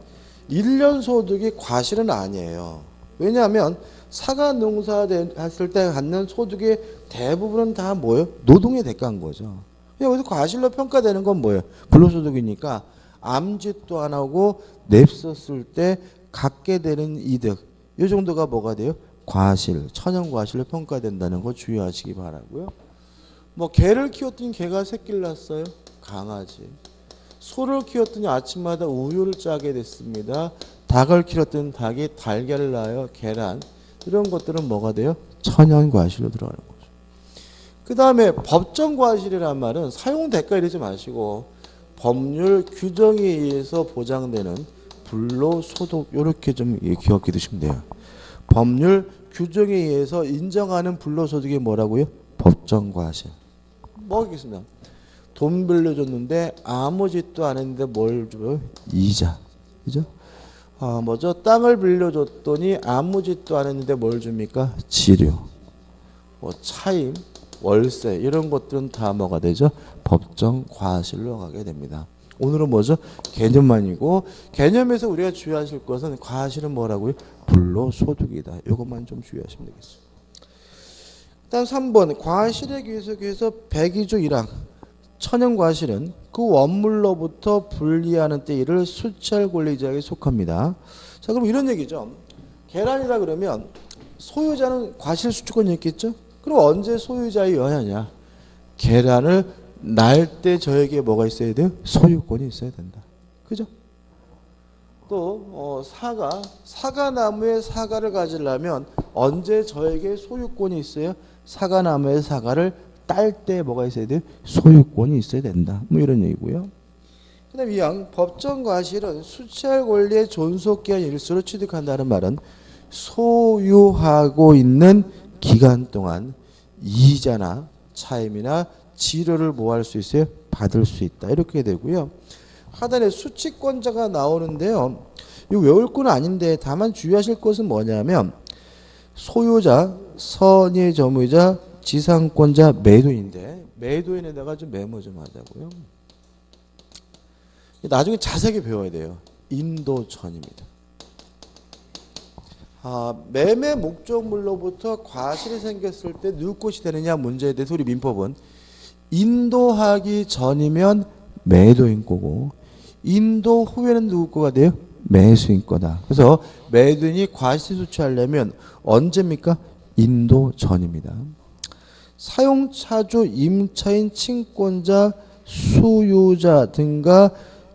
1년 소득이 과실은 아니에요. 왜냐하면 사과 농사 했을 때 갖는 소득의 대부분은 다 뭐예요? 노동의 대가인 거죠. 여기서 과실로 평가되는 건 뭐예요? 불로소득이니까 아무 짓도 안 하고 냅썼을 때 갖게 되는 이득 이 정도가 뭐가 돼요? 과실, 천연과실로 평가된다는 거 주의하시기 바라고요. 뭐 개를 키웠더니 개가 새끼를 낳았어요. 강아지. 소를 키웠더니 아침마다 우유를 짜게 됐습니다. 닭을 키웠더니 닭이 달걀을 낳아요. 계란. 이런 것들은 뭐가 돼요? 천연과실로 들어가는 거죠. 그 다음에 법정과실이란 말은 사용대가 이러지 마시고 법률 규정에 의해서 보장되는 불로소득 이렇게 좀 기억해 두시면 돼요. 법률 규정에 의해서 인정하는 불로소득이 뭐라고요? 법정과실. 뭐겠습니까? 돈 빌려줬는데 아무 짓도 안 했는데 뭘 줘요? 이자. 그죠? 뭐죠? 땅을 빌려줬더니 아무 짓도 안 했는데 뭘 줍니까? 지료. 뭐 차임, 월세 이런 것들은 다 뭐가 되죠? 법정과실로 가게 됩니다. 오늘은 뭐죠? 개념만이고 개념에서 우리가 주의하실 것은 과실은 뭐라고요? 불로소득이다. 이것만 좀 주의하시면 되겠습니다. 다음 3번 과실에 계속해서 102조 1항 천연과실은 그 원물로부터 분리하는 때 이를 수취할 권리자에게 속합니다. 자 그럼 이런 얘기죠. 계란이다 그러면 소유자는 과실 수취권이 있겠죠? 그럼 언제 소유자의 여하냐? 계란을 날 때 저에게 뭐가 있어야 돼요? 소유권이 있어야 된다. 그죠? 또 사과나무에 사과를 가지려면 언제 저에게 소유권이 있어요? 사과나무의 사과를 딸 때 뭐가 있어야 돼요? 소유권이 있어야 된다. 뭐 이런 얘기고요. 그 다음 2항 법정과실은 수취할 권리의 존속기한 일수로 취득한다는 말은 소유하고 있는 기간 동안 이자나 차임이나 지료를 뭐 할 수 있어요? 받을 수 있다. 이렇게 되고요. 하단에 수취권자가 나오는데요. 이거 외울 건 아닌데 다만 주의하실 것은 뭐냐면 소유자, 선의 점유자, 지상권자, 매도인인데 매도인에다가 좀 메모 좀 하자고요. 나중에 자세하게 배워야 돼요. 인도천입니다. 매매 목적물로부터 과실이 생겼을 때 누구 것이 되느냐 문제에 대해서 우리 민법은 인도하기 전이면 매도인 거고 인도 후에는 누구 거가 돼요? 매수인 거다. 그래서 매도인이 과실 수취하려면 언제입니까? 인도 전입니다. 사용차주, 임차인, 친권자, 수요자 등과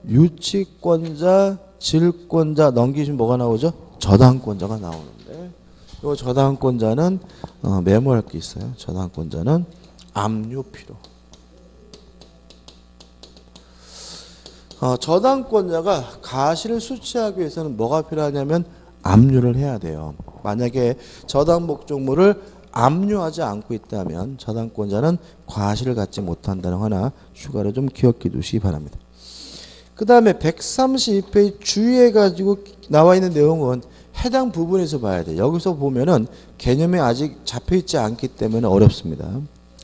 유치권자, 질권자 넘기시면 뭐가 나오죠? 저당권자가 나오는데 이 저당권자는 메모할 게 있어요. 저당권자는 압류 필요. 저당권자가 과실을 수취하기 위해서는 뭐가 필요하냐면 압류를 해야 돼요. 만약에 저당 목적물을 압류하지 않고 있다면 저당권자는 과실을 갖지 못한다는 하나 추가로 좀 기억해 두시기 바랍니다. 그 다음에 132페이지 주의해 가지고 나와 있는 내용은 해당 부분에서 봐야 돼요. 여기서 보면은 개념이 아직 잡혀있지 않기 때문에 어렵습니다.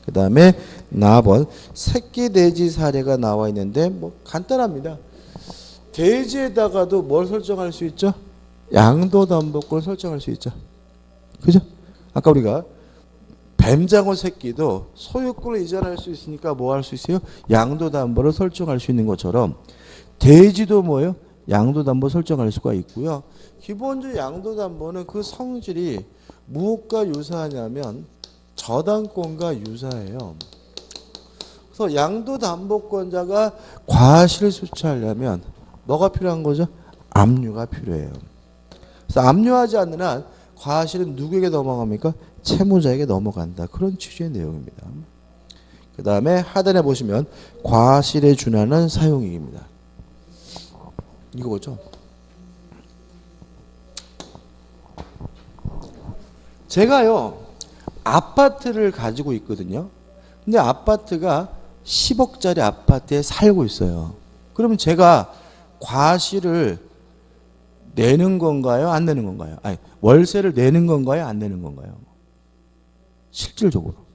그 다음에 4번 새끼 돼지 사례가 나와 있는데 뭐 간단합니다. 돼지에다가도 뭘 설정할 수 있죠? 양도담보권 설정할 수 있죠. 그죠? 아까 우리가 뱀장어 새끼도 소유권을 이전할 수 있으니까 뭐 할 수 있어요? 양도담보를 설정할 수 있는 것처럼 돼지도 뭐예요? 양도담보 설정할 수가 있고요. 기본적으로 양도담보는 그 성질이 무엇과 유사하냐면 저당권과 유사해요. 그래서 양도담보권자가 과실을 수취하려면 뭐가 필요한 거죠? 압류가 필요해요. 그래서 압류하지 않는 한 과실은 누구에게 넘어갑니까? 채무자에게 넘어간다. 그런 취지의 내용입니다. 그 다음에 하단에 보시면 과실에 준하는 사용이익입니다. 이거죠. 제가요 아파트를 가지고 있거든요. 근데 아파트가 10억짜리 아파트에 살고 있어요. 그러면 제가 과실을 내는 건가요? 안 내는 건가요? 아니, 월세를 내는 건가요? 안 내는 건가요? 실질적으로.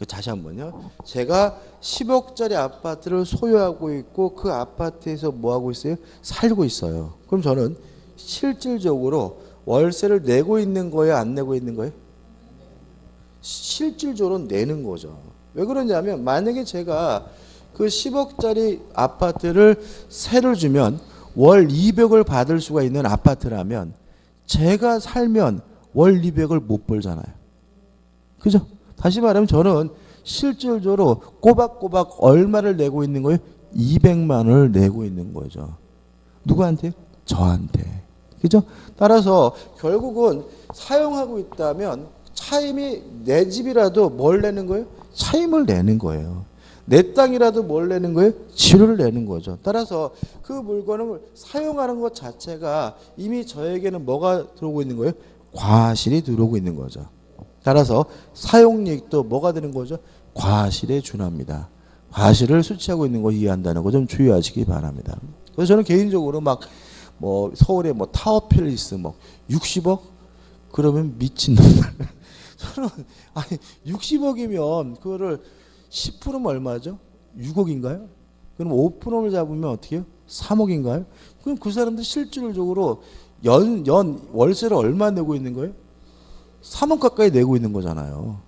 다시 한번요. 제가 10억짜리 아파트를 소유하고 있고 그 아파트에서 뭐 하고 있어요? 살고 있어요. 그럼 저는 실질적으로 월세를 내고 있는 거예요? 안 내고 있는 거예요? 실질적으로 내는 거죠. 왜 그러냐면 만약에 제가 그 10억짜리 아파트를 세를 주면 월 200을 받을 수가 있는 아파트라면 제가 살면 월 200을 못 벌잖아요. 그죠? 다시 말하면 저는 실질적으로 꼬박꼬박 얼마를 내고 있는 거예요? 200만 원을 내고 있는 거죠. 누구한테요? 저한테. 그죠? 따라서 결국은 사용하고 있다면 차임이 내 집이라도 뭘 내는 거예요? 차임을 내는 거예요. 내 땅이라도 뭘 내는 거예요? 지료를 내는 거죠. 따라서 그 물건을 사용하는 것 자체가 이미 저에게는 뭐가 들어오고 있는 거예요? 과실이 들어오고 있는 거죠. 따라서 사용이익도 뭐가 되는 거죠? 과실에 준합니다. 과실을 수취하고 있는 거 이해한다는 거 좀 주의하시기 바랍니다. 그래서 저는 개인적으로 막 뭐 서울에 뭐 타워팰리스 뭐 60억 그러면 미친놈들. 저는 아니 60억이면 그거를 10%면 얼마죠? 6억인가요? 그럼 5%를 잡으면 어떻게 해요? 3억인가요? 그럼 그 사람들 실질적으로 연 월세를 얼마 내고 있는 거예요? 3억 가까이 내고 있는 거잖아요.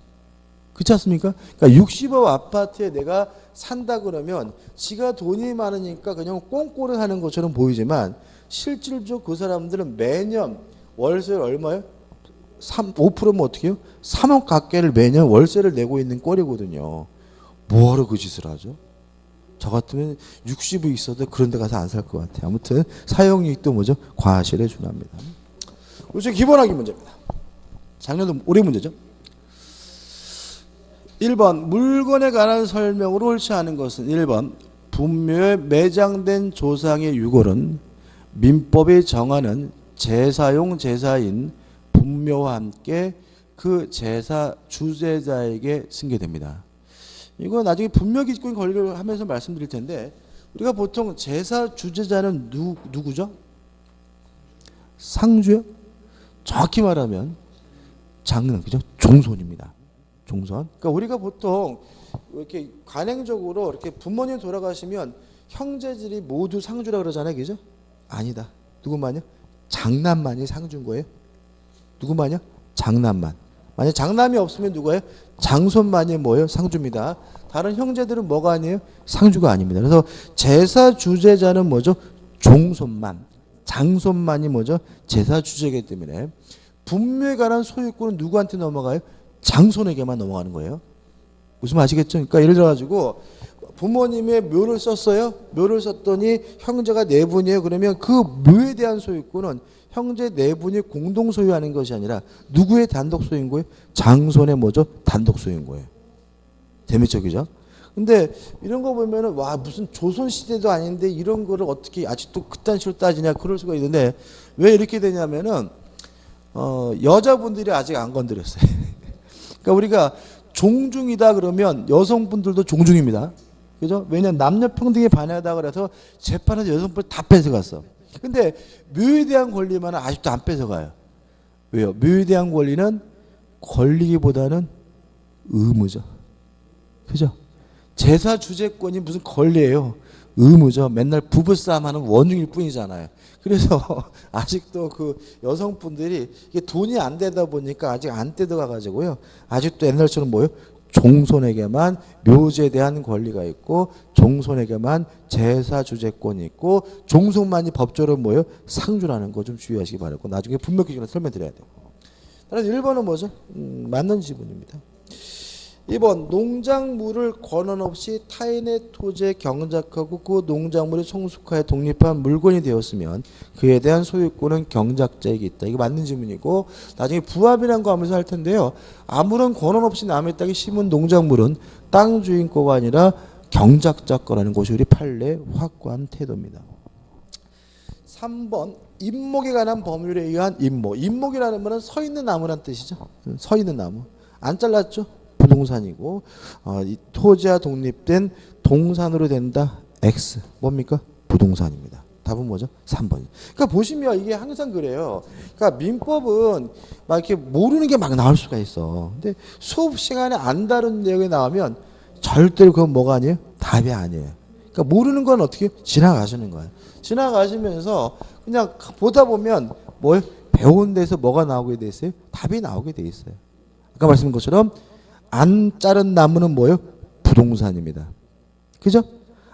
그렇지 않습니까? 그러니까 60억 아파트에 내가 산다 그러면 지가 돈이 많으니까 그냥 꽁꼬를 하는 것처럼 보이지만 실질적으로 그 사람들은 매년 월세를 얼마요? 5%면 어떻게 해요? 3억 가까이를 매년 월세를 내고 있는 꼴이거든요. 뭐하러 그 짓을 하죠? 저 같으면 60이 있어도 그런 데 가서 안 살 것 같아요. 아무튼 사용이익도 뭐죠? 과실에 준합니다. 우선 기본학기 문제입니다. 작년도 올해 문제죠. 1번 물건에 관한 설명으로 옳지 않은 것은 1번 분묘에 매장된 조상의 유골은 민법이 정하는 제사용 제사인 분묘와 함께 그 제사 주제자에게 승계됩니다. 이거 나중에 분묘기준 권리를 하면서 말씀드릴 텐데 우리가 보통 제사 주제자는 누구죠? 상주요? 정확히 말하면 장은 그죠? 종손입니다. 종손. 그러니까 우리가 보통 이렇게 관행적으로 이렇게 부모님 돌아가시면 형제들이 모두 상주라 그러잖아요, 그죠? 아니다. 누구만요? 장남만이 상주인 거예요. 누구만요? 장남만. 만약 장남이 없으면 누구예요? 장손만이 뭐예요? 상주입니다. 다른 형제들은 뭐가 아니에요? 상주가 아닙니다. 그래서 제사 주제자는 뭐죠? 종손만. 장손만이 뭐죠? 제사 주제이기 때문에 분묘에 관한 소유권은 누구한테 넘어가요? 장손에게만 넘어가는 거예요. 무슨 말 아시겠죠? 그러니까 예를 들어가지고 부모님의 묘를 썼어요. 묘를 썼더니 형제가 네 분이에요. 그러면 그 묘에 대한 소유권은 형제 네 분이 공동 소유하는 것이 아니라 누구의 단독 소유인 거예요? 장손의 뭐죠? 단독 소유인 거예요. 재밌죠, 그죠? 근데 이런 거 보면은 와 무슨 조선 시대도 아닌데 이런 거를 어떻게 아직도 그딴 식으로 따지냐 그럴 수가 있는데 왜 이렇게 되냐면은 여자분들이 아직 안 건드렸어요. 그러니까 우리가 종중이다 그러면 여성분들도 종중입니다. 그죠? 왜냐면 남녀 평등에 반하다 그래서 재판에서 여성분들 다 뺏어갔어. 근데 묘에 대한 권리만은 아직도 안 뺏어가요. 왜요? 묘에 대한 권리는 권리기보다는 의무죠. 그죠? 제사 주재권이 무슨 권리예요? 의무죠. 맨날 부부싸움하는 원흉일 뿐이잖아요. 그래서 아직도 그 여성분들이 이게 돈이 안 되다 보니까 아직 안 떼들어가 가지고요. 아직도 옛날처럼 뭐요? 종손에게만 묘지에 대한 권리가 있고 종손에게만 제사 주재권이 있고 종손만이 법적으로 뭐요? 상주라는 거 좀 주의하시기 바라고 나중에 분명히 설명드려야 돼요. 따라서 1번은 뭐죠? 맞는 지문입니다. 2번 농작물을 권한 없이 타인의 토지에 경작하고 그 농작물이 성숙하여 독립한 물건이 되었으면 그에 대한 소유권은 경작자에게 있다. 이게 맞는 질문이고 나중에 부합이라는 거 하면서 할 텐데요. 아무런 권한 없이 남의 땅에 심은 농작물은 땅 주인 거가 아니라 경작자 거라는 것이 우리 판례의 확고한 태도입니다. 3번 임목에 관한 법률에 의한 임목. 임목이라는 말은 서 있는 나무란 뜻이죠. 서 있는 나무. 안 잘랐죠? 부동산이고 이 토지와 독립된 동산으로 된다. X 뭡니까? 부동산입니다. 답은 뭐죠? 3번. 그러니까 보시면 이게 항상 그래요. 그러니까 민법은 막 이렇게 모르는 게 막 나올 수가 있어. 근데 수업 시간에 안 다룬 내용이 나오면 절대로 그건 뭐가 아니에요? 답이 아니에요. 그러니까 모르는 건 어떻게 지나가시는 거예요. 지나가시면서 그냥 보다 보면 뭐 배운 데서 뭐가 나오게 돼 있어요? 답이 나오게 돼 있어요. 아까 말씀드린 것처럼 안 자른 나무는 뭐예요? 부동산입니다. 그죠?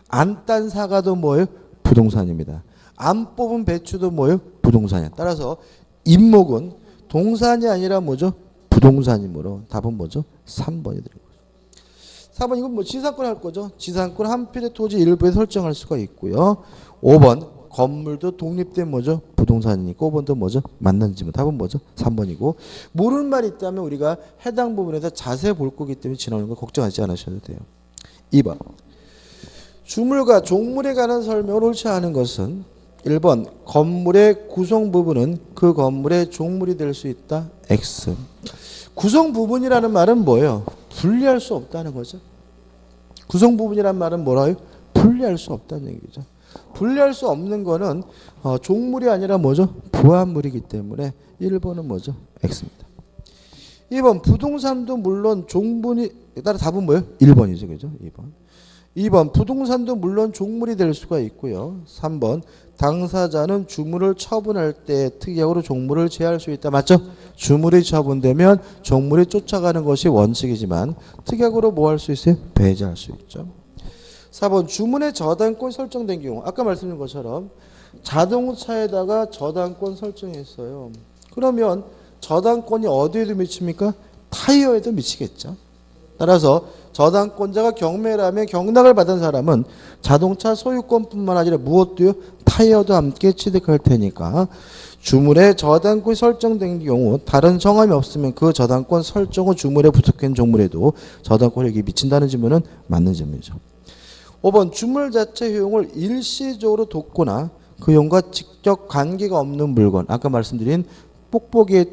안 딴 사과도 뭐예요? 부동산입니다. 안 뽑은 배추도 뭐예요? 부동산이야. 따라서 임목은 동산이 아니라 뭐죠? 부동산이므로 답은 뭐죠? 3번이 되는 거죠. 4번 이건 뭐 지상권 할 거죠. 지상권 한 필의 토지 일부에 설정할 수가 있고요. 5번 건물도 독립된 뭐죠? 부동산이니까 5번도 뭐죠? 맞는 질문. 답은 뭐죠? 3번이고 모르는 말이 있다면 우리가 해당 부분에서 자세히 볼 거기 때문에 지나오는 거 걱정하지 않으셔도 돼요. 2번 주물과 종물에 관한 설명을 옳지 않은 것은 1번 건물의 구성 부분은 그 건물의 종물이 될 수 있다. X 구성 부분이라는 말은 뭐예요? 분리할 수 없다는 거죠. 구성 부분이란 말은 뭐라요? 분리할 수 없다는 얘기죠. 분리할 수 없는 거는 종물이 아니라 뭐죠? 부합물이기 때문에 1번은 뭐죠? X입니다. 2번 부동산도 물론 종분이 따라 답은 뭐예요? 1번이죠. 그죠? 2번 부동산도 물론 종물이 될 수가 있고요. 3번 당사자는 주물을 처분할 때 특약으로 종물을 제할 수 있다. 맞죠? 주물이 처분되면 종물이 쫓아가는 것이 원칙이지만 특약으로 뭐 할 수 있어요? 배제할 수 있죠. 4번 주문의 저당권 설정된 경우 아까 말씀드린 것처럼 자동차에다가 저당권 설정했어요. 그러면 저당권이 어디에도 미칩니까? 타이어에도 미치겠죠. 따라서 저당권자가 경매라면 경락을 받은 사람은 자동차 소유권뿐만 아니라 무엇도요? 타이어도 함께 취득할 테니까 주물에 저당권이 설정된 경우 다른 정함이 없으면 그 저당권 설정 후 주물에 부속한 종물에도 저당권에게 미친다는 질문은 맞는 질문이죠. 5번 주물 자체 효용을 일시적으로 돕거나 그 용과 직접 관계가 없는 물건 아까 말씀드린 뽁뽁이의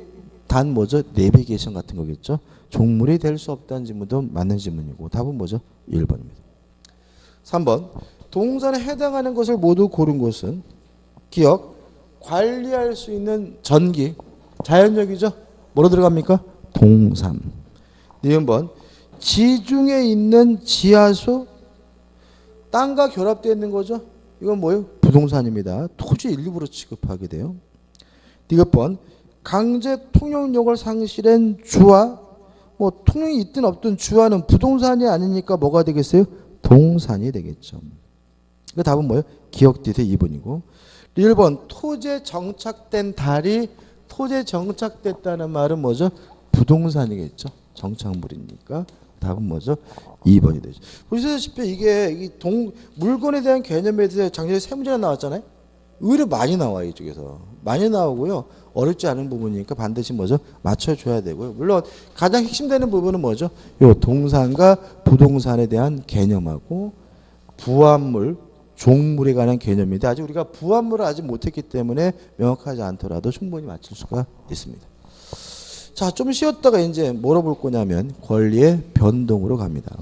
단 뭐죠? 내비게이션 같은 거겠죠. 종물이 될 수 없다는 질문도 맞는 질문이고 답은 뭐죠? 1번입니다. 3번 동산에 해당하는 것을 모두 고른 것은 기억 관리할 수 있는 전기 자연력이죠. 뭐로 들어갑니까? 동산. 니은 번 지중해 있는 지하수 땅과 결합되어 있는 거죠. 이건 뭐예요? 부동산입니다. 토지 일부로 취급하게 돼요. 니은 번 강제 통용력을 상실한 주와 뭐 통용이 있든 없든 주와는 부동산이 아니니까 뭐가 되겠어요? 동산이 되겠죠. 그 답은 뭐예요? 기억디귿의 2번이고 1번 토지에 정착된 달이 토지에 정착됐다는 말은 뭐죠? 부동산이겠죠. 정착물이니까 답은 뭐죠? 2번이 되죠. 보시다시피 이게 물건에 대한 개념에 대해서 작년에 세 문제나 나왔잖아요. 의외로 많이 나와요. 이쪽에서. 많이 나오고요. 어렵지 않은 부분이니까 반드시 뭐죠? 맞춰줘야 되고요. 물론 가장 핵심되는 부분은 뭐죠? 요 동산과 부동산에 대한 개념하고 부합물, 종물에 관한 개념인데 아직 우리가 부합물을 아직 못했기 때문에 명확하지 않더라도 충분히 맞출 수가 있습니다. 자, 좀 쉬었다가 이제 뭐로 볼 거냐면 권리의 변동으로 갑니다.